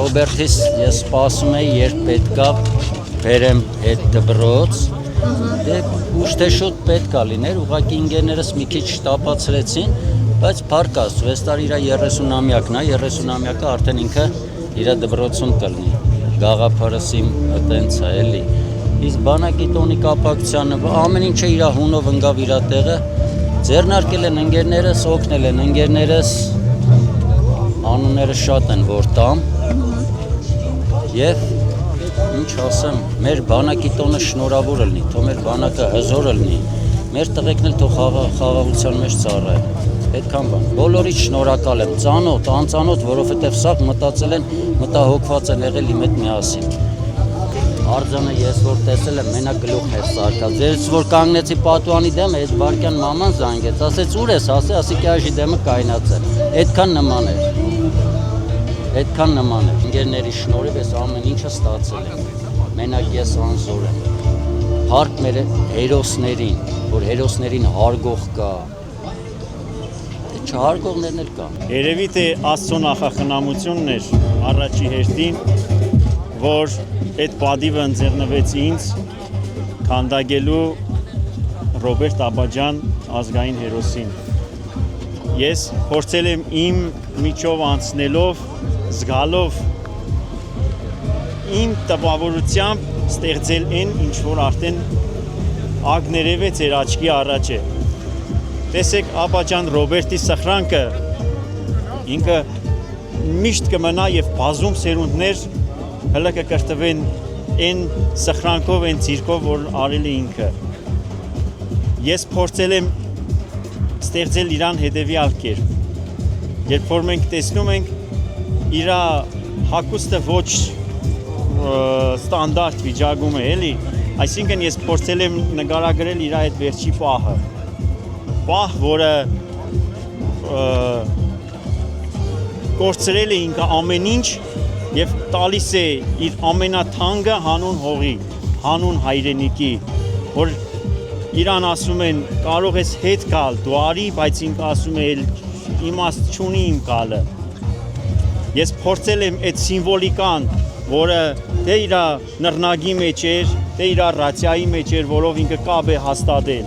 Ռոբերտից ես սպասում էի, երբ պետքա բերեմ այդ դպրոց, դե ուշ թե շուտ պետք է լիներ, ուղղակի ինգեներս մի քիչ շտապացրեցին, բայց փառք Աստծո, այս տարի իր 30-ամյակն է, 30-ամյակը արդեն ինքը իր դպրոցում կլինի, գաղափարս իմ այտենց է էլի, իսկ բանակի տոնի կապակցությանը ամեն ինչը իր հունով ընկավ իր տեղը, ձեռնարկել են ընկերներս, օգնել են ընկերներս, անունները շատ են որ տամ և ինչ ասեմ, մեր բանակի տոնը շնորհավոր լինի, թող մեր բանակը հզոր լինի, մեր տղեկն էլ թող խաղաղության մեջ ծառայեն, այդքան բան, բոլորից շնորհակալ եմ, ծանոթ, անծանոթ, որովհետև սա մտածել են, մտահոգված են եղել իմ հետ միասին։ Արձանը ես որ տեսել եմ, մենակ գլուխն էր սարկած, ձերից որ կանգնեցի պատուանի դեմը, այս վարկյան մաման զանգեց, ասեց ուր ես, ասի աժի դեմը կայնած է, այդքան նման էր, ընկերների շնորհիվ ես ամեն ինչը ստացել եմ, մենակ ես անզոր եմ, փառք մեր հերոսներին, որ հերոսներին հարգող կա, չհարգողներն էլ կա։ Երևի թե Աստծո նախախնամությունն էր առաջի հերթին, որ այդ պատիվը ընձեռնվեց ինձ քանդակելու Ռոբերտ Աբաջան ազգային հերոսին։ Ես փորձել եմ իմ միջով անցնելով, զգալով իմ տպավորությամբ ստեղծել այն, ինչ որ արդեն ագներև է ձեր աչքի առաջ է։ Տեսեք Աբաջան Ռոբերտի սխրանքը ինքը միշտ կմնա և բազում սերունդներ հլը կկրտվեն այն սխրանքով, այն ծիրկով, որ արել է ինքը։ Ես փորձել եմ ստեղծել իրան հետևյալ կերպ։ Երբ որ մենք տեսնում ենք իր հագուստը ոչ ստանդարտ վիճակում է, էլի, այսինքն ես փորձել եմ նկարագրել իր այդ վերջի պահը։ Պահ, որը կորցրել է ինքը ամեն ինչ և տալիս է իր ամենաթանկը հանուն հողի, հանուն հայրենիքի, որ իրան ասում են կարող ես հետ գալ, դու արի, բայց ինքը ասում է իմաստ չունի իմ գալը։ Ես փորձել եմ այդ սիմվոլիկան, որը թե իր նռնակի մեջ էր, թե իր ռացիայի մեջ էր, որով ինքը կապ է հաստատել։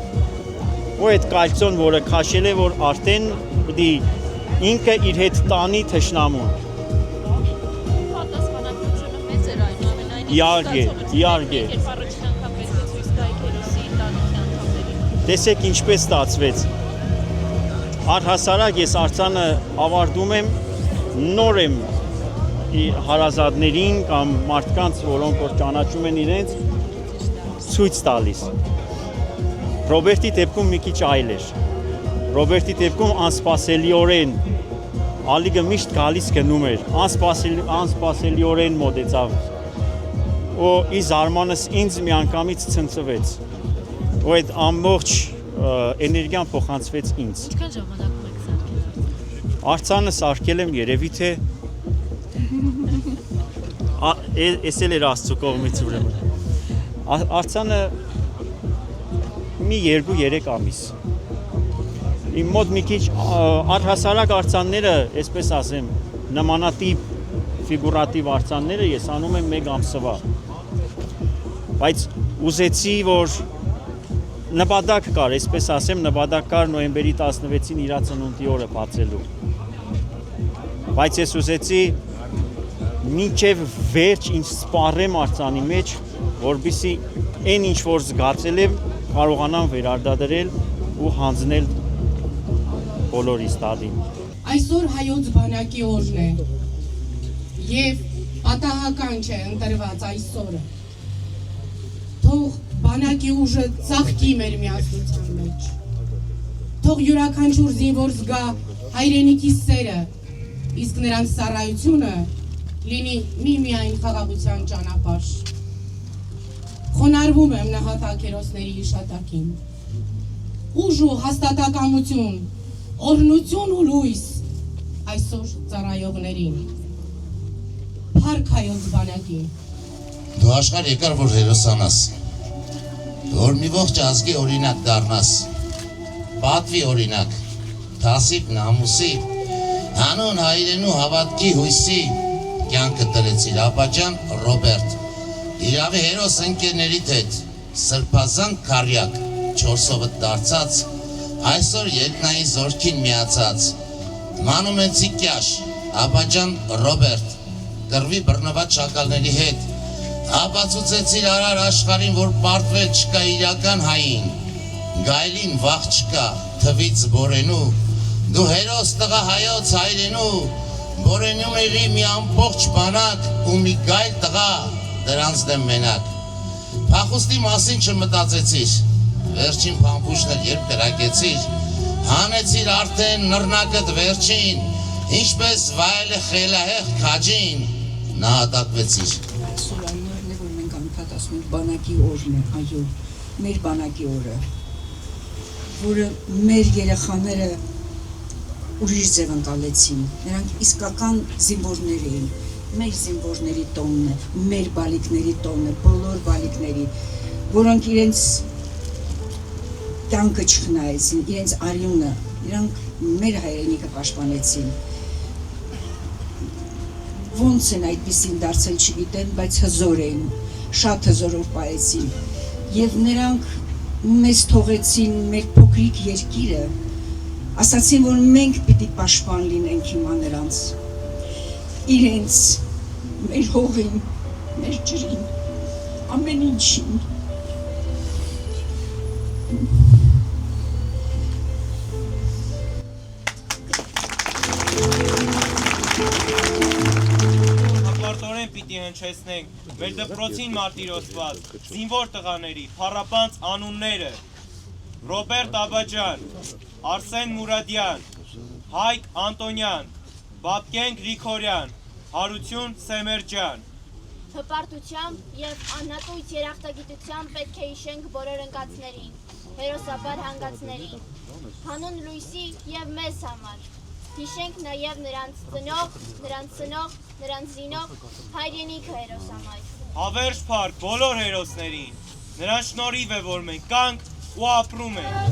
Ու այդ կալցոն, որը քաշել է, որ արդեն պիտի ինքը իր հետ տանի թշնամուն։ Իհարկե։ Տեսեք ինչպես ստացվեց։ Առհասարակ ես արձանը ավարտում եմ, նոր եմ հարազատներին կամ մարդկանց, որոնք որ ճանաչում են իրենց, ցույց տալիս։ Ռոբերտի դեպքում մի քիչ այլ էր։ Ռոբերտի դեպքում անսպասելիորեն ալիգը միշտ գալիս գնում էր, անսպասելիորեն մոտեցավ։ Ու ի զարմանս ինձ միանգամից ցնցվեց։ Ու այդ ամբողջ էներգիան փոխանցվեց ինձ։ Ինչքան ժամանակում եք սարքել։ Արձանը սարքել եմ երևի թե էս էլ էր Աստծո կողմից ուրեմն։ Արձանը մի 2-3 ամիս։ Իմ մոտ մի քիչ առհասարակ արձանները, այսպես ասեմ, նմանատիպ ֆիգուրատիվ արձանները ես անում եմ 1 ամսվա։ Բայց ուզեցի, որ նպատակ կար, այսպես ասեմ, նպատակ կար նոյեմբերի 16-ին իր ծնունդի օրը բացելու։ Բայց ես ուզեցի մինչև վերջ ինձ սպառեմ արձանի մեջ, որպեսզի այն ինչ որ զգացել եմ կարողանամ վերարտադրել ու հանձնել բոլորիս տալին։ Այսօր հայոց բանակի օրն է և պատահական չէ ընտրված այսօրը։ Թող բանակի ուժը ծաղկի մեր միասնության մեջ։ Թող յուրաքանչյուր զինվոր զգա հայրենիքի սերը, իսկ նրանց ծառայությունը լինի միմիայն խաղաղության ճանապարհ։ Խոնարհվում եմ նահատակ հերոսների հիշատակին։ Ուժ ու հաստատակամություն, օրհնություն ու լույս այսօր ծառայողներին։ Փառք հայոց բանակին։ Դու աշխարհ եկար, որ հերոսանաս, որ մի ողջ ազգի օրինակ դառնաս, պատվի օրինակ, թասիբ նամուսի, հանուն հայրենու հավատքի հույսի, կյանքը տրեցիր Աբաջան Ռոբերտ, իրավի հերոս ընկերներիդ հետ, սրբազան քարյակ, 4-ովը դարձած, այսօր երկնային զորքին միացած, մանումենցի կյաշ, Աբաջան Ռոբերտ, կռվի բռնված շակալների հետ, ապացուցեցիր արար աշխարհին, որ պարտվել չկա իրական հային, գայլին վախ չկա, թվից բորենու, դու հերոս տղա հայոց հայրենու, բորենումների մի ամբողջ բանակ ու մի գայլ տղա, դրանց դեմ մենակ, փախուստի մասին չմտածեցիր, վերջին փամփուշտն էլ երբ կրակեցիր, հանեցիր արդեն նռնակդ վերջին, ինչպես վայելը խելահեղ քաջին, նահատակվեցիր։ Այսօր այն օրն է, որ մենք անդադ ասում ենք բանակի օրն է, այո, մեր բանակի օրը, որը մեր երեխաները ուրիշ ձև ընկալեցին, նրանք իսկական զինվորներ էին, մեր զինվորների տոնն է, մեր բալիկների տոնն է, բոլոր բալիկների, որոնք իրենց կյանքը չխնայեցին, իրենց արյունը, իրանք մեր հայրենիքը պաշտպանեցին։ Ոնց են այդպիսին դարձել չգիտեն, բայց հզոր էին, շատ հզորով պահեցին, և նրանք մեզ թողեցին մեր փոքրիկ երկիրը, ասացին, որ մենք պիտի պաշտպան լինենք հիմա նրանց, իրենց, մեր հողին, մեր ջրին, ամեն ինչին։ Հակարտորեն պիտի հնչեցնենք մեր դպրոցին մարտիրոսված զինվոր տղաների փառապանծ անունները Ռոբերտ Աբաջան, Արսեն Մուրադյան, Հայկ Անտոնյան, Բաբկեն Գրիգորյան, Հարություն Սեմերջյան։ Հպարտությամբ և անհատույց երախտագիտությամբ պետք է հիշենք բոլոր ընկածներին, հերոսաբար հանգածներին, հանուն լույսի և մեզ համար։ Հիշենք նաև նրանց ծնող, նրանց սնող, նրանց զինող, հայրենիքը հերոսամայր։ Հավերժ փառք բոլոր հերոսներին, նրանց շնորհիվ է, որ մենք կանք ու ապրում ենք։